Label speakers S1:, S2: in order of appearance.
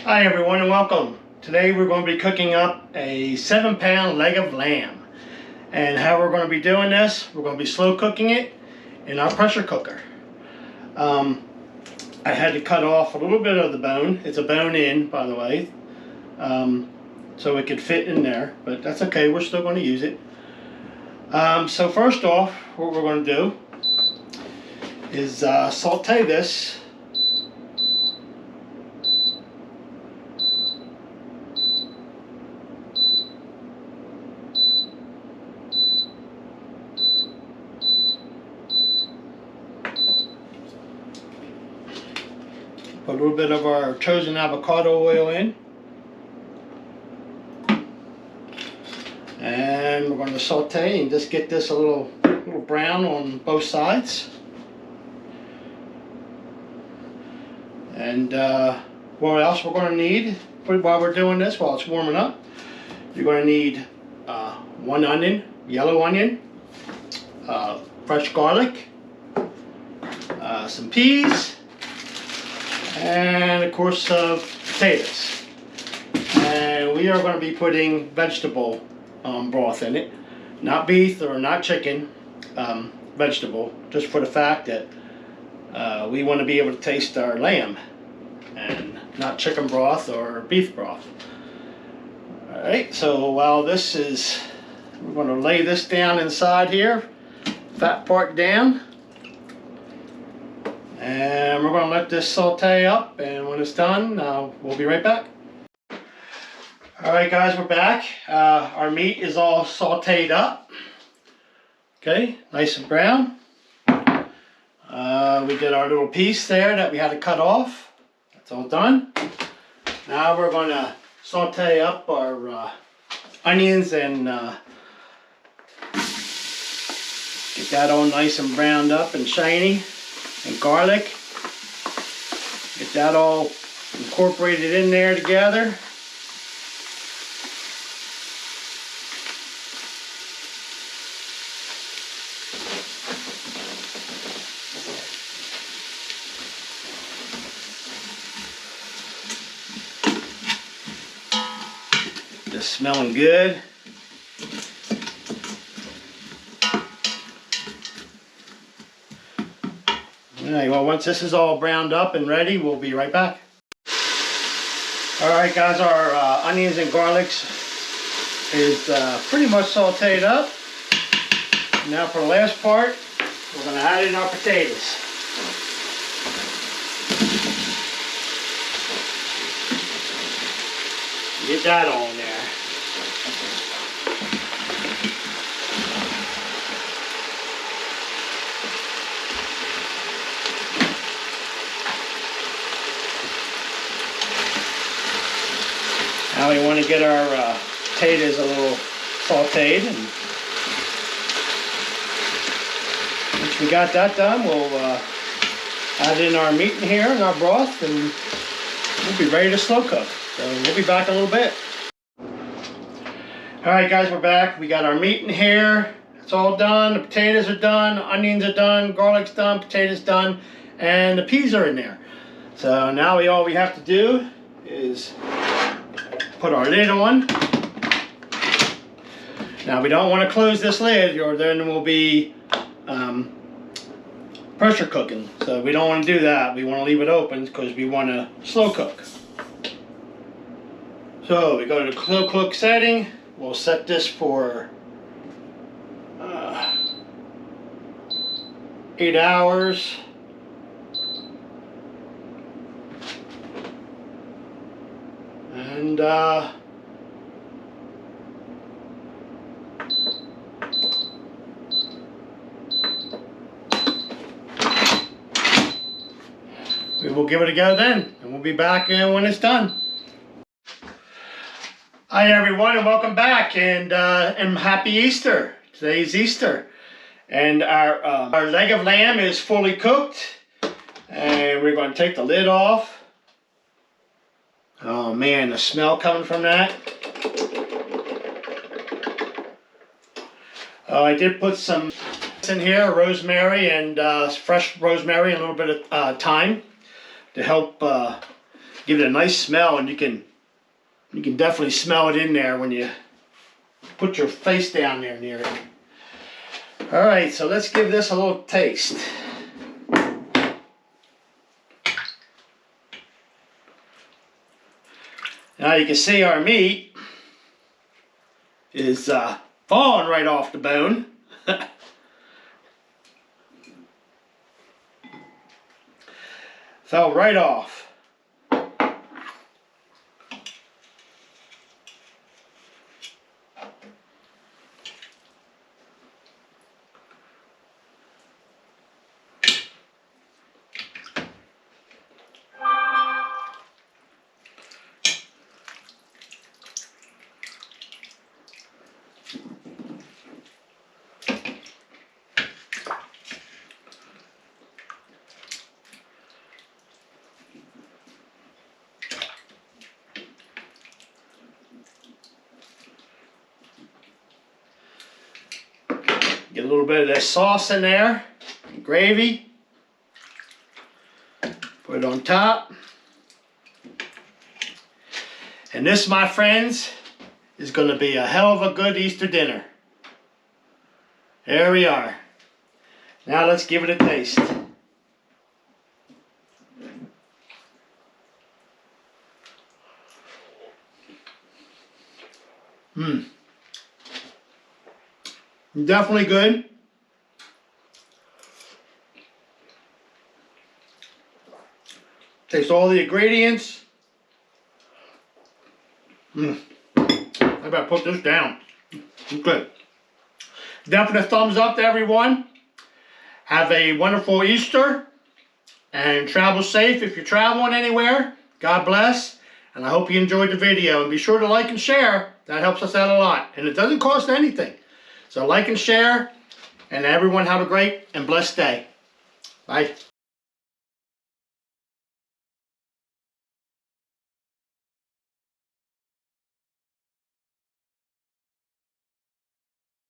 S1: Hi everyone and welcome. Today we're going to be cooking up a 7-pound leg of lamb. And how we're going to be doing this, we're going to be slow cooking it in our pressure cooker. I had to cut off a little bit of the bone. It's a bone in, by the way, so it could fit in there, but that's okay, we're still going to use it. So first off, what we're going to do is saute this. Put a little bit of our chosen avocado oil in. And we're going to saute and just get this a little brown on both sides. And what else we're going to need while we're doing this, while it's warming up, you're going to need 1 onion, yellow onion, fresh garlic, some peas, and of course potatoes. And we are going to be putting vegetable broth in it, not beef or not chicken, vegetable, just for the fact that we want to be able to taste our lamb and not chicken broth or beef broth. Alright, so while this is, we're going to lay this down inside here, fat part down, and we're going to let this saute up, and when it's done, we'll be right back. Alright guys, we're back. Our meat is all sauteed up. Okay, nice and brown. We did our little piece there that we had to cut off. That's all done. Now we're going to saute up our onions and get that all nice and browned up and shiny. And garlic. Get that all incorporated in there together. Just smelling good. Alright, well, once this is all browned up and ready, we'll be right back. Alright guys, our onions and garlics is pretty much sauteed up. Now for the last part, we're going to add in our potatoes. Get that on there. Now we want to get our potatoes a little sauteed, and once we got that done, we'll add in our meat in here and our broth, and we'll be ready to slow cook. So we'll be back in a little bit. Alright guys, we're back. We got our meat in here. It's all done. The potatoes are done. The onions are done. Garlic's done. Potatoes done. And the peas are in there. So now all we have to do is put our lid on. Now we don't want to close this lid or then we'll be pressure cooking. So we don't want to do that. We want to leave it open because we want to slow cook. So we go to the slow cook setting. We'll set this for 8 hours. And we will give it a go then, and we'll be back when it's done. Hi everyone, and welcome back, and happy Easter. Today's Easter, and our leg of lamb is fully cooked, and we're going to take the lid off. Oh man, the smell coming from that. I did put some in here, rosemary and fresh rosemary and a little bit of thyme to help give it a nice smell, and you can definitely smell it in there when you put your face down there near it. All right, so let's give this a little taste. Now you can see our meat is falling right off the bone. Fell right off. Get a little bit of that sauce in there, gravy. Put it on top. And this, my friends, is going to be a hell of a good Easter dinner. There we are. Now let's give it a taste. Definitely good. Taste all the ingredients. I better put this down. Good. Definitely a thumbs up to everyone. Have a wonderful Easter. And travel safe if you're traveling anywhere. God bless. And I hope you enjoyed the video. And be sure to like and share. That helps us out a lot. And it doesn't cost anything. So like and share, and everyone have a great and blessed day. Bye.